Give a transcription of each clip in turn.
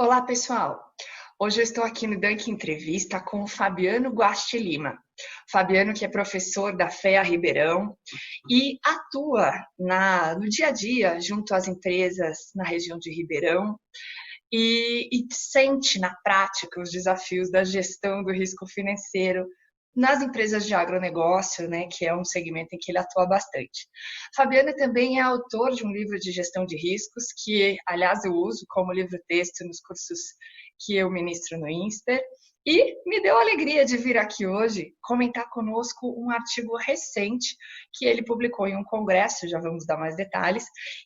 Olá, pessoal. Hoje eu estou aqui no Dunk Entrevista com o Fabiano Guasti Lima. Fabiano, que é professor da FEA Ribeirão e atua no dia a dia junto às empresas na região de Ribeirão e sente na prática os desafios da gestão do risco financeiro nas empresas de agronegócio, né, que é um segmento em que ele atua bastante. Fabiano também é autor de um livro de gestão de riscos, que, aliás, eu uso como livro-texto nos cursos que eu ministro no INSPER, e me deu a alegria de vir aqui hoje comentar conosco um artigo recente que ele publicou em um congresso, já vamos dar mais detalhes,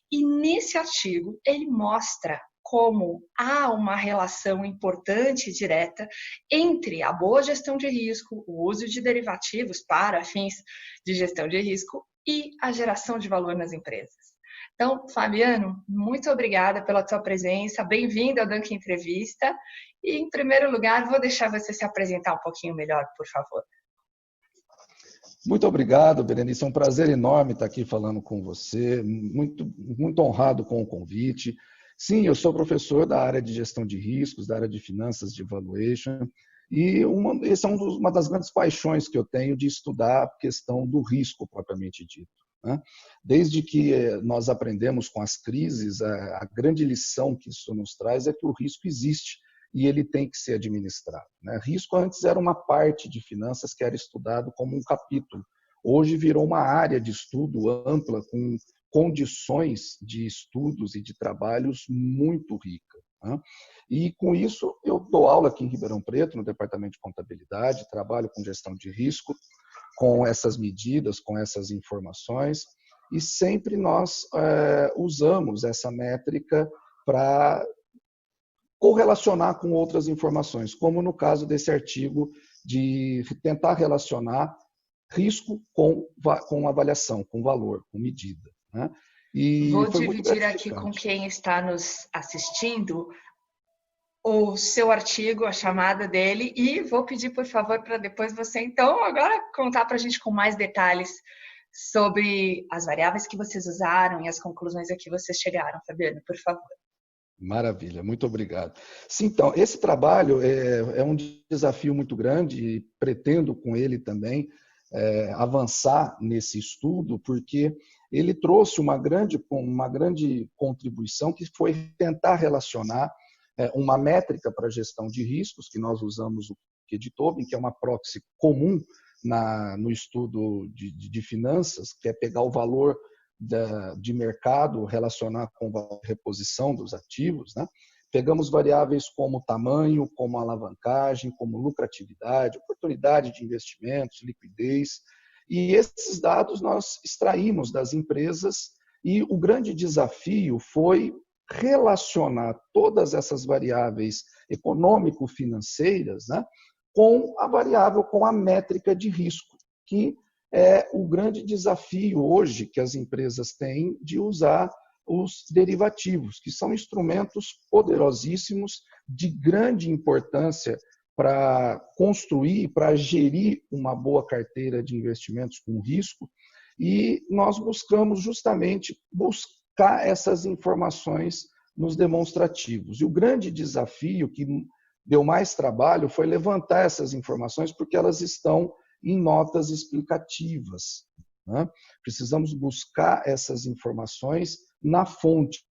e nesse artigo ele mostra como há uma relação importante e direta entre a boa gestão de risco, o uso de derivativos para fins de gestão de risco e a geração de valor nas empresas. Então, Fabiano, muito obrigada pela tua presença, bem-vindo ao Dunk Entrevista. E, em primeiro lugar, vou deixar você se apresentar um pouquinho melhor, por favor. Muito obrigado, Berenice. É um prazer enorme estar aqui falando com você. Muito honrado com o convite. Sim, eu sou professor da área de gestão de riscos, da área de finanças de valuation. E essa é uma das grandes paixões que eu tenho de estudar a questão do risco propriamente dito, né? Desde que nós aprendemos com as crises, a grande lição que isso nos traz é que o risco existe e ele tem que ser administrado, né? Risco antes era uma parte de finanças que era estudado como um capítulo. Hoje virou uma área de estudo ampla, com condições de estudos e de trabalhos muito rica, né? E com isso eu dou aula aqui em Ribeirão Preto, no departamento de contabilidade, trabalho com gestão de risco, com essas medidas, com essas informações, e sempre nós usamos essa métrica para correlacionar com outras informações, como no caso desse artigo de tentar relacionar risco com avaliação, com valor, com medida, né? E vou foi muito dividir aqui com gratificante. quem está nos assistindo o seu artigo, a chamada dele, e vou pedir, por favor, para depois você, então, agora contar para a gente com mais detalhes sobre as variáveis que vocês usaram e as conclusões a que vocês chegaram, Fabiano, por favor. Maravilha, muito obrigado. Sim, então, esse trabalho é um desafio muito grande e pretendo com ele também avançar nesse estudo, porque ele trouxe uma grande contribuição que foi tentar relacionar uma métrica para gestão de riscos, que nós usamos o Q de Tobin, que é uma proxy comum no estudo de finanças, que é pegar o valor de mercado, relacionar com a reposição dos ativos, né? Pegamos variáveis como tamanho, como alavancagem, como lucratividade, oportunidade de investimentos, liquidez, e esses dados nós extraímos das empresas, e o grande desafio foi relacionar todas essas variáveis econômico-financeiras, né, com a variável, com a métrica de risco, que é o grande desafio hoje que as empresas têm de usar os derivativos, que são instrumentos poderosíssimos, de grande importância para construir, para gerir uma boa carteira de investimentos com risco, e nós buscamos justamente buscar essas informações nos demonstrativos. E o grande desafio que deu mais trabalho foi levantar essas informações, porque elas estão em notas explicativas, né? Precisamos buscar essas informações na fonte,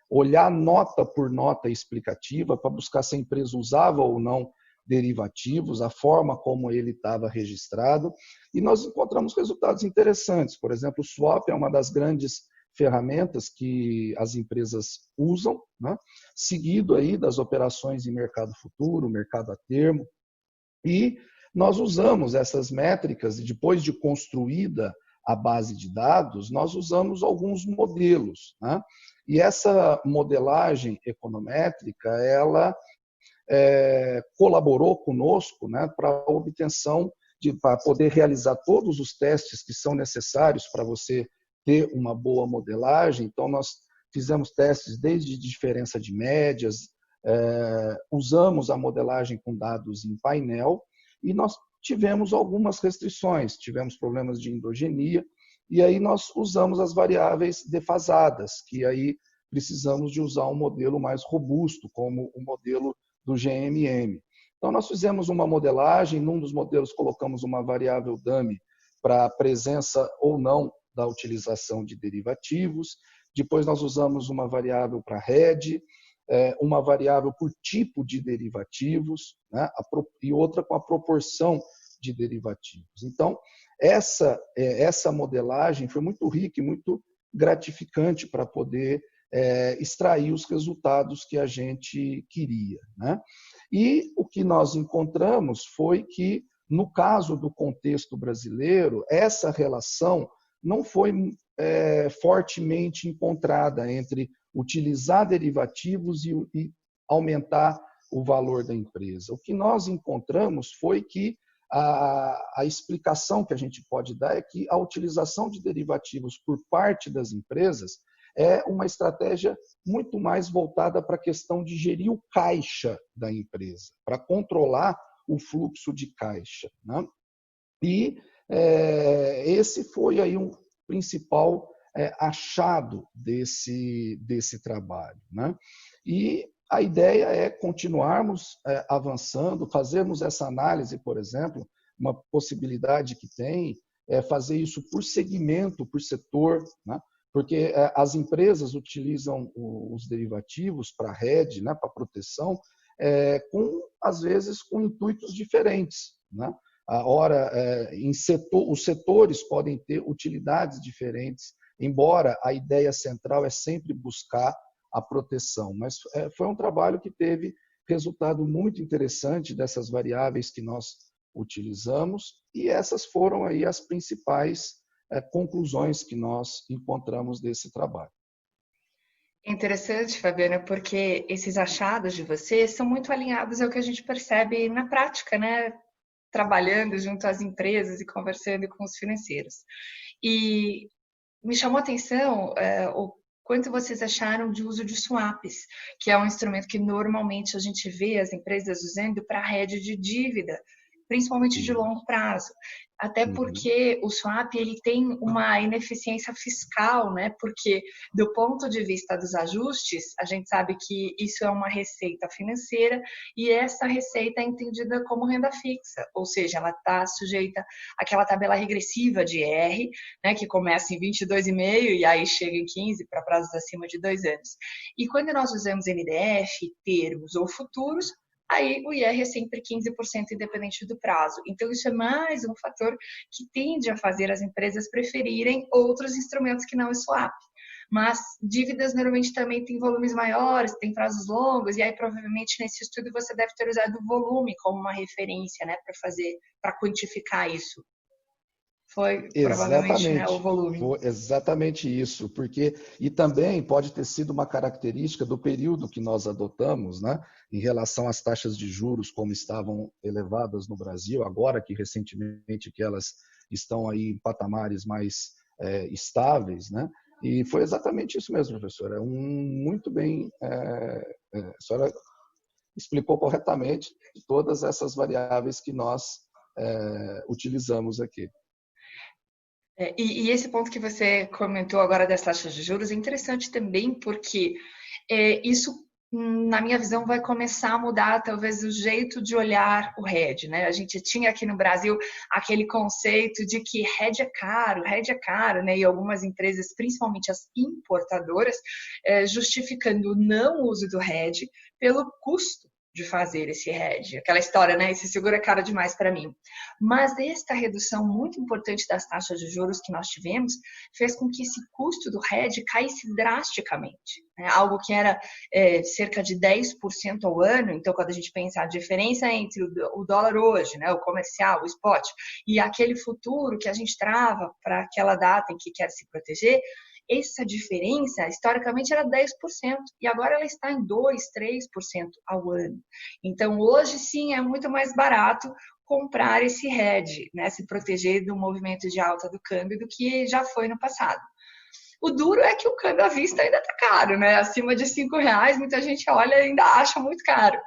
olhar nota por nota explicativa para buscar se a empresa usava ou não derivativos, a forma como ele estava registrado, e nós encontramos resultados interessantes. Por exemplo, o swap é uma das grandes ferramentas que as empresas usam, né? Seguido aí das operações em mercado futuro, mercado a termo, e nós usamos essas métricas, e depois de construída a base de dados, nós usamos alguns modelos, né? E essa modelagem econométrica, ela colaborou conosco, né, para a obtenção para poder realizar todos os testes que são necessários para você ter uma boa modelagem. Então, nós fizemos testes desde diferença de médias, usamos a modelagem com dados em painel, e nós tivemos algumas restrições, tivemos problemas de endogenia, e aí nós usamos as variáveis defasadas, que aí precisamos de usar um modelo mais robusto, como o modelo do GMM. Então, nós fizemos uma modelagem, num dos modelos colocamos uma variável dummy para a presença ou não da utilização de derivativos, depois nós usamos uma variável para hedge, uma variável por tipo de derivativos, né, e outra com a proporção de derivativos. Então, essa modelagem foi muito rica e muito gratificante para poder extrair os resultados que a gente queria, né? E o que nós encontramos foi que, no caso do contexto brasileiro, essa relação não foi fortemente encontrada entre utilizar derivativos e aumentar o valor da empresa. O que nós encontramos foi que a explicação que a gente pode dar é que a utilização de derivativos por parte das empresas é uma estratégia muito mais voltada para a questão de gerir o caixa da empresa, para controlar o fluxo de caixa, né? E esse foi aí um principal achado desse trabalho, né? E a ideia é continuarmos avançando, fazermos essa análise, por exemplo, uma possibilidade que tem é fazer isso por segmento, por setor, né? Porque as empresas utilizam os derivativos para hedge, né, para proteção, às vezes com intuitos diferentes, né? Ora, os setores podem ter utilidades diferentes, embora a ideia central é sempre buscar a proteção. Mas foi um trabalho que teve resultado muito interessante dessas variáveis que nós utilizamos, e essas foram aí as principais conclusões que nós encontramos desse trabalho. É interessante, Fabiana, porque esses achados de vocês são muito alinhados ao que a gente percebe na prática, né? Trabalhando junto às empresas e conversando com os financeiros. E me chamou a atenção o quanto vocês acharam de uso de swaps, que é um instrumento que normalmente a gente vê as empresas usando para hedge de dívida, principalmente de longo prazo. Até porque o swap ele tem uma ineficiência fiscal, né? Porque do ponto de vista dos ajustes, a gente sabe que isso é uma receita financeira e essa receita é entendida como renda fixa, ou seja, ela está sujeita àquela tabela regressiva de R, né? Que começa em 22,5 e aí chega em 15 para prazos acima de 2 anos. E quando nós usamos NDF, termos ou futuros, aí o IR é sempre 15% independente do prazo. Então, isso é mais um fator que tende a fazer as empresas preferirem outros instrumentos que não o swap. Mas dívidas normalmente também têm volumes maiores, têm prazos longos, e aí provavelmente nesse estudo você deve ter usado o volume como uma referência, né, para quantificar isso. Foi provavelmente, né, o volume. Foi exatamente isso, porque e também pode ter sido uma característica do período que nós adotamos, né, em relação às taxas de juros como estavam elevadas no Brasil, agora que recentemente que elas estão aí em patamares mais estáveis, né? E foi exatamente isso mesmo, professora. Muito bem, a senhora explicou corretamente todas essas variáveis que nós utilizamos aqui. E esse ponto que você comentou agora das taxas de juros é interessante também, porque isso, na minha visão, vai começar a mudar talvez o jeito de olhar o hedge, né? A gente tinha aqui no Brasil aquele conceito de que hedge é caro, né? E algumas empresas, principalmente as importadoras, justificando o não uso do hedge pelo custo de fazer esse hedge. Aquela história, né? Esse seguro é caro demais para mim. Mas esta redução muito importante das taxas de juros que nós tivemos fez com que esse custo do hedge caísse drasticamente. Né? Algo que era cerca de 10% ao ano. Então, quando a gente pensa a diferença entre o dólar hoje, né, o comercial, o spot, e aquele futuro que a gente trava para aquela data em que quer se proteger, essa diferença, historicamente, era 10%, e agora ela está em 2%, 3% ao ano. Então, hoje, sim, é muito mais barato comprar esse hedge, né? Se proteger do movimento de alta do câmbio do que já foi no passado. O duro é que o câmbio à vista ainda está caro, né? Acima de R$5, muita gente olha e ainda acha muito caro.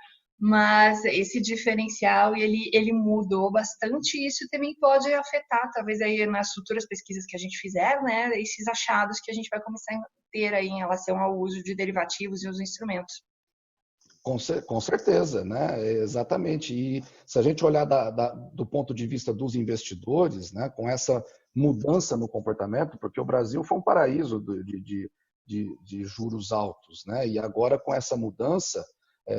mas esse diferencial ele mudou bastante e isso também pode afetar, talvez aí nas futuras pesquisas que a gente fizer, né, esses achados que a gente vai começar a ter aí em relação ao uso de derivativos e os instrumentos. Com certeza, né? Exatamente. E se a gente olhar do ponto de vista dos investidores, né, com essa mudança no comportamento, porque o Brasil foi um paraíso de juros altos, né? E agora com essa mudança,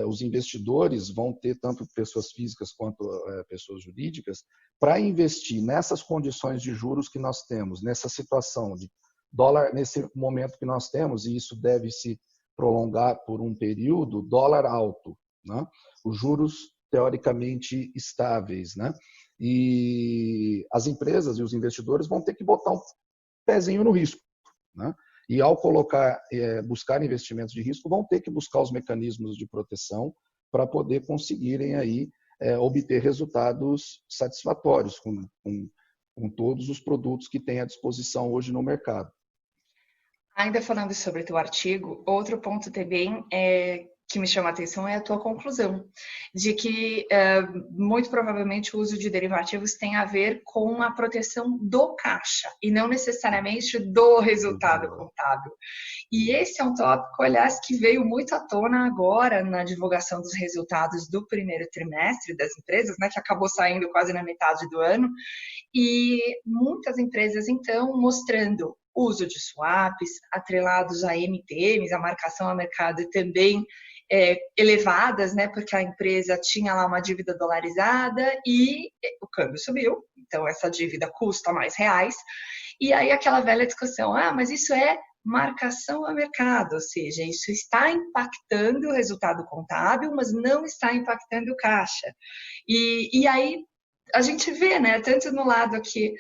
os investidores vão ter tanto pessoas físicas quanto pessoas jurídicas para investir nessas condições de juros que nós temos, nessa situação de dólar, nesse momento que nós temos, e isso deve se prolongar por um período, dólar alto, né? Os juros teoricamente estáveis, né? E as empresas e os investidores vão ter que botar um pezinho no risco, né? E ao buscar investimentos de risco, vão ter que buscar os mecanismos de proteção para poder conseguirem aí obter resultados satisfatórios com todos os produtos que têm à disposição hoje no mercado. Ainda falando sobre o teu artigo, outro ponto também que me chama a atenção é a tua conclusão, de que muito provavelmente o uso de derivativos tem a ver com a proteção do caixa e não necessariamente do resultado contábil. E esse é um tópico, aliás, que veio muito à tona agora na divulgação dos resultados do primeiro trimestre das empresas, né, que acabou saindo quase na metade do ano, e muitas empresas, então, mostrando uso de swaps, atrelados a MTMs, a marcação a mercado também elevadas, né, porque a empresa tinha lá uma dívida dolarizada e o câmbio subiu, então essa dívida custa mais reais, e aí aquela velha discussão, mas isso é marcação a mercado, ou seja, isso está impactando o resultado contábil, mas não está impactando o caixa. E aí a gente vê, né, tanto no lado aqui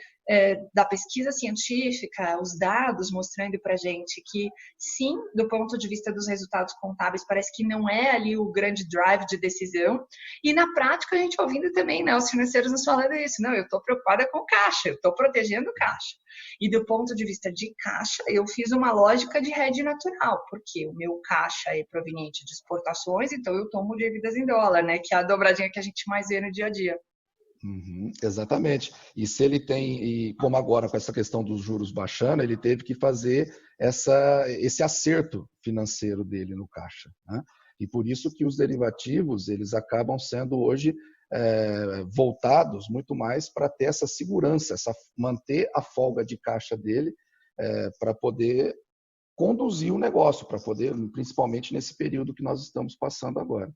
da pesquisa científica, os dados mostrando para a gente que, sim, do ponto de vista dos resultados contábeis, parece que não é ali o grande drive de decisão, e na prática a gente ouvindo também, né, os financeiros nos falando isso, não, eu estou preocupada com o caixa, eu estou protegendo o caixa. E do ponto de vista de caixa, eu fiz uma lógica de hedge natural, porque o meu caixa é proveniente de exportações, então eu tomo dívidas em dólar, né, que é a dobradinha que a gente mais vê no dia a dia. Exatamente. E se ele tem, e como agora com essa questão dos juros baixando, ele teve que fazer esse acerto financeiro dele no caixa, né? E por isso que os derivativos eles acabam sendo hoje voltados muito mais para ter essa segurança, manter a folga de caixa dele para poder conduzir o negócio, para poder, principalmente nesse período que nós estamos passando agora.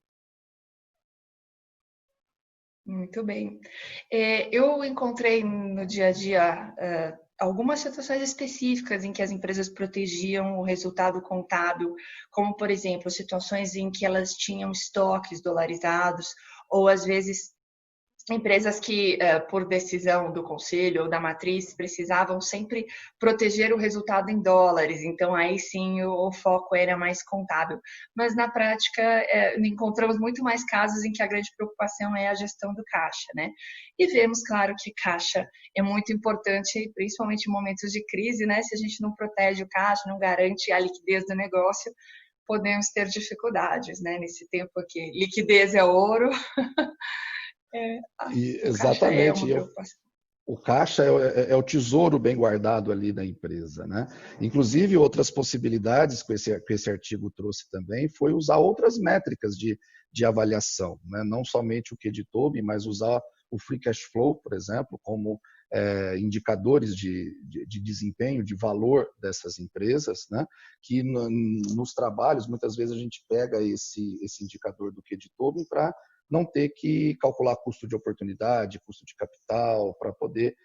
Muito bem. Eu encontrei no dia a dia algumas situações específicas em que as empresas protegiam o resultado contábil, como, por exemplo, situações em que elas tinham estoques dolarizados, ou às vezes empresas que, por decisão do conselho ou da matriz, precisavam sempre proteger o resultado em dólares, então aí sim o foco era mais contábil. Mas na prática, encontramos muito mais casos em que a grande preocupação é a gestão do caixa, né? E vemos, claro, que caixa é muito importante, principalmente em momentos de crise, né? Se a gente não protege o caixa, não garante a liquidez do negócio, podemos ter dificuldades, né? Nesse tempo aqui, liquidez é ouro. Exatamente. O caixa é o tesouro bem guardado ali da empresa, né? Inclusive, outras possibilidades que esse artigo trouxe também foi usar outras métricas de avaliação, né? Não somente o QDTOB, mas usar o Free Cash Flow, por exemplo, como indicadores de desempenho, de valor dessas empresas, né? Que nos trabalhos, muitas vezes a gente pega esse indicador do QDTOB para não ter que calcular custo de oportunidade, custo de capital, para poder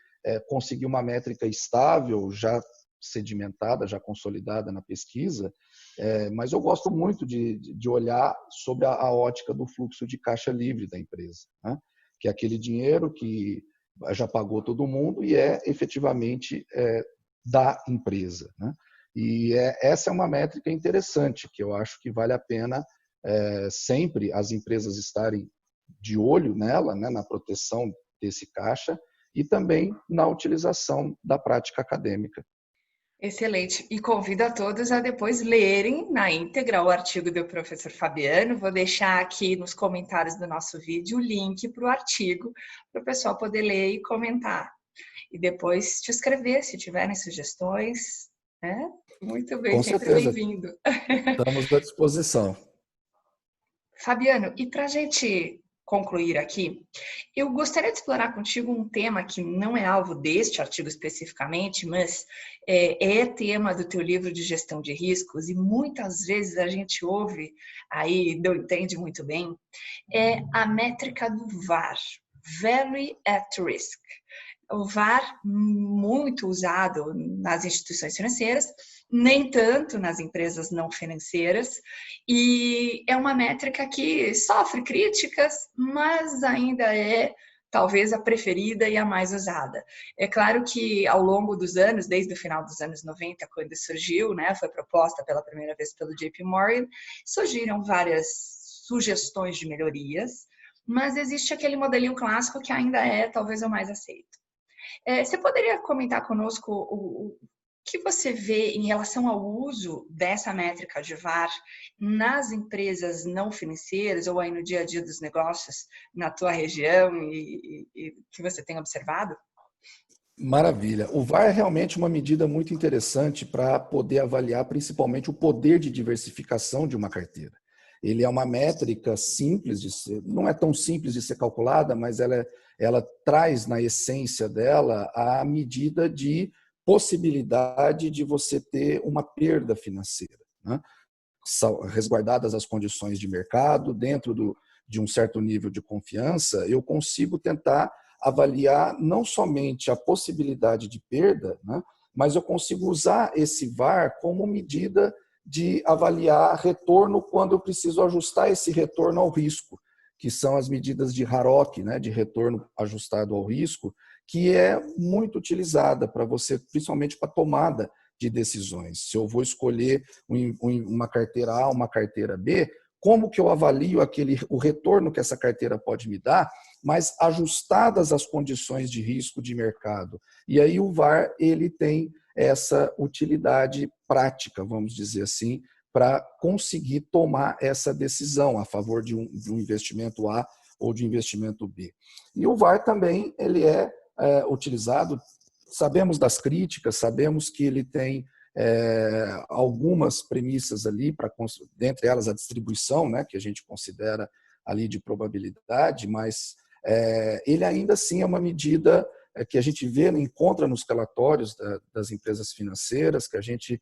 conseguir uma métrica estável, já sedimentada, já consolidada na pesquisa, mas eu gosto muito de olhar sobre a ótica do fluxo de caixa livre da empresa, né? Que é aquele dinheiro que já pagou todo mundo e é efetivamente da empresa, né? E essa é uma métrica interessante, que eu acho que vale a pena sempre as empresas estarem de olho nela, né, na proteção desse caixa e também na utilização da prática acadêmica. Excelente. E convido a todos a depois lerem na íntegra o artigo do professor Fabiano. Vou deixar aqui nos comentários do nosso vídeo o link para o artigo, para o pessoal poder ler e comentar. E depois te escrever se tiverem sugestões, né? Muito bem, Com sempre certeza, bem-vindo. estamos à disposição. Fabiano, e para a gente concluir aqui, eu gostaria de explorar contigo um tema que não é alvo deste artigo especificamente, mas é tema do teu livro de gestão de riscos e muitas vezes a gente ouve aí, não entende muito bem, é a métrica do VAR, Very at Risk. O VAR muito usado nas instituições financeiras, nem tanto nas empresas não financeiras, e é uma métrica que sofre críticas, mas ainda é talvez a preferida e a mais usada. É claro que ao longo dos anos, desde o final dos anos 90, quando surgiu, né, foi proposta pela primeira vez pelo JP Morgan, surgiram várias sugestões de melhorias, mas existe aquele modelinho clássico que ainda é talvez o mais aceito. Você poderia comentar conosco o que você vê em relação ao uso dessa métrica de VAR nas empresas não financeiras ou aí no dia a dia dos negócios na tua região e que você tem observado? Maravilha. O VAR é realmente uma medida muito interessante para poder avaliar principalmente o poder de diversificação de uma carteira. Ele é uma métrica simples de ser, não é tão simples de ser calculada, mas ela traz na essência dela a medida de possibilidade de você ter uma perda financeira, né? Resguardadas as condições de mercado, de um certo nível de confiança, eu consigo tentar avaliar não somente a possibilidade de perda, né, mas eu consigo usar esse VAR como medida de avaliar retorno quando eu preciso ajustar esse retorno ao risco, que são as medidas de Harrop, né, de retorno ajustado ao risco, que é muito utilizada para você, principalmente para tomada de decisões. Se eu vou escolher uma carteira A, uma carteira B, como que eu avalio o retorno que essa carteira pode me dar, mas ajustadas as condições de risco de mercado. E aí o VAR ele tem essa utilidade prática, vamos dizer assim, para conseguir tomar essa decisão a favor de um investimento A ou de investimento B. E o VAR também ele é utilizado, sabemos das críticas, sabemos que ele tem algumas premissas ali, dentre elas a distribuição, né, que a gente considera ali de probabilidade, mas ele ainda assim é uma medida que a gente encontra nos relatórios das empresas financeiras, que a gente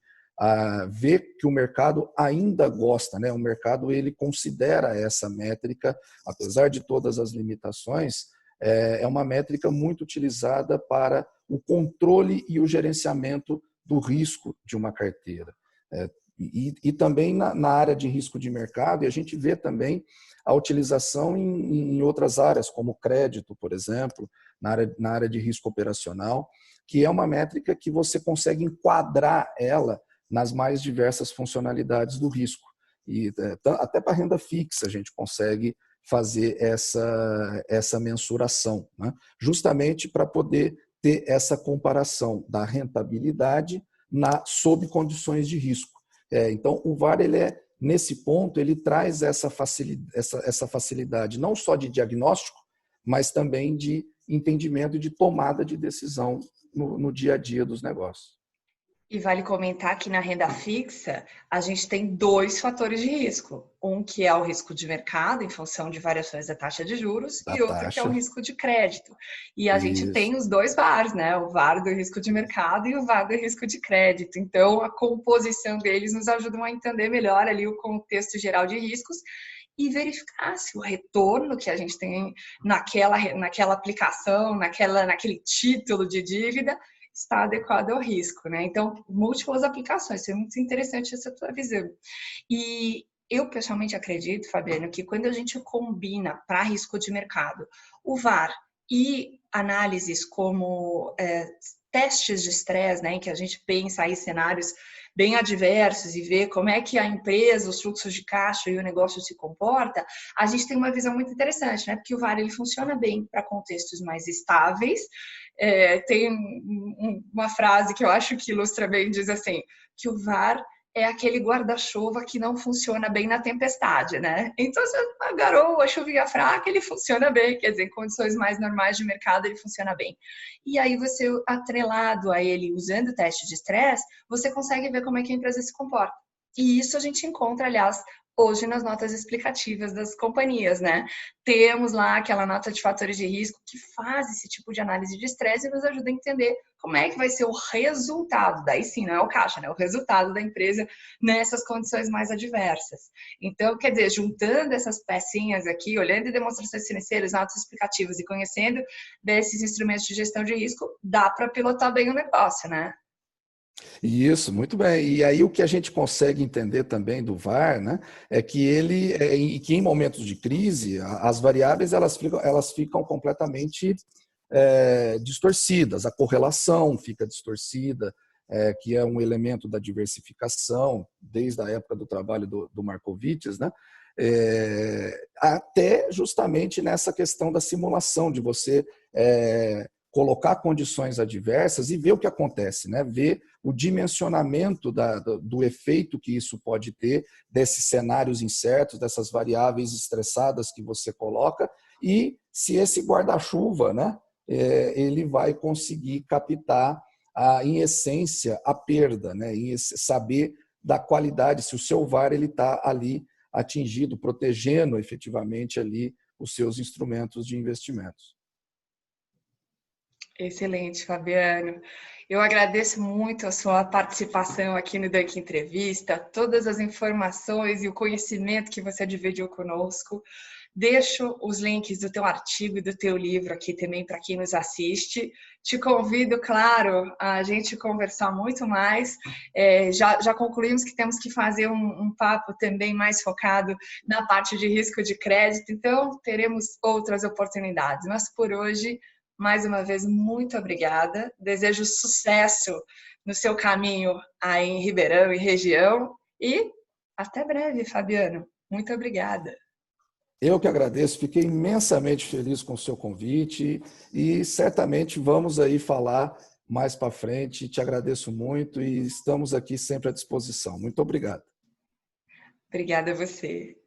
vê que o mercado ainda gosta, né? O mercado ele considera essa métrica, apesar de todas as limitações, é uma métrica muito utilizada para o controle e o gerenciamento do risco de uma carteira. E também na área de risco de mercado, e a gente vê também a utilização em outras áreas, como crédito, por exemplo, na área de risco operacional, que é uma métrica que você consegue enquadrar ela nas mais diversas funcionalidades do risco. E até para renda fixa a gente consegue fazer essa mensuração, né? Justamente para poder ter essa comparação da rentabilidade sob condições de risco. Então, o VAR, nesse ponto, ele traz essa facilidade não só de diagnóstico, mas também de entendimento e de tomada de decisão no dia a dia dos negócios. E vale comentar que na renda fixa a gente tem dois fatores de risco. Um que é o risco de mercado, em função de variações da taxa de juros, Da e outro que é o taxa. risco de crédito. E a gente Isso. tem os dois VARs, né? O VAR do risco de mercado e o VAR do risco de crédito. Então, a composição deles nos ajuda a entender melhor ali o contexto geral de riscos e verificar se o retorno que a gente tem naquela aplicação, naquele título de dívida, está adequado ao risco, né? Então, múltiplas aplicações, isso é muito interessante essa tua visão. E eu pessoalmente acredito, Fabiano, que quando a gente combina para risco de mercado o VAR e análises como testes de estresse, né, em que a gente pensa aí cenários bem adversos e vê como é que a empresa, os fluxos de caixa e o negócio se comporta, a gente tem uma visão muito interessante, né? Porque o VAR ele funciona bem para contextos mais estáveis. Tem uma frase que eu acho que ilustra bem, diz assim, que o VAR é aquele guarda-chuva que não funciona bem na tempestade, né? Então, se a garoa, a chuvinha fraca, ele funciona bem, quer dizer, em condições mais normais de mercado, ele funciona bem. E aí, você, atrelado a ele, usando o teste de estresse, você consegue ver como é que a empresa se comporta. E isso a gente encontra, aliás, hoje nas notas explicativas das companhias, né? Temos lá aquela nota de fatores de risco que faz esse tipo de análise de estresse e nos ajuda a entender como é que vai ser o resultado, daí sim, não é o caixa, né? O resultado da empresa nessas condições mais adversas. Então, quer dizer, juntando essas pecinhas aqui, olhando em demonstrações financeiras, notas explicativas e conhecendo desses instrumentos de gestão de risco, dá para pilotar bem o negócio, né? Isso, muito bem. E aí o que a gente consegue entender também do VAR, né, é que que em momentos de crise, as variáveis elas ficam completamente distorcidas, a correlação fica distorcida, que é um elemento da diversificação, desde a época do trabalho do Markowitz, né? Até justamente nessa questão da simulação, de você colocar condições adversas e ver o que acontece, né? Ver o dimensionamento do efeito que isso pode ter, desses cenários incertos, dessas variáveis estressadas que você coloca, e se esse guarda-chuva, né, ele vai conseguir captar, em essência, a perda, né, em saber da qualidade, se o seu VAR está ali atingido, protegendo efetivamente ali os seus instrumentos de investimentos. Excelente, Fabiano. Eu agradeço muito a sua participação aqui no Dunk Entrevista, todas as informações e o conhecimento que você dividiu conosco. Deixo os links do teu artigo e do teu livro aqui também para quem nos assiste. Te convido, claro, a gente conversar muito mais. Já concluímos que temos que fazer um papo também mais focado na parte de risco de crédito, então teremos outras oportunidades. Mas por hoje, mais uma vez, muito obrigada. Desejo sucesso no seu caminho aí em Ribeirão e região. E até breve, Fabiano. Muito obrigada. Eu que agradeço, fiquei imensamente feliz com o seu convite e certamente vamos aí falar mais para frente. Te agradeço muito e estamos aqui sempre à disposição. Muito obrigado. Obrigada a você.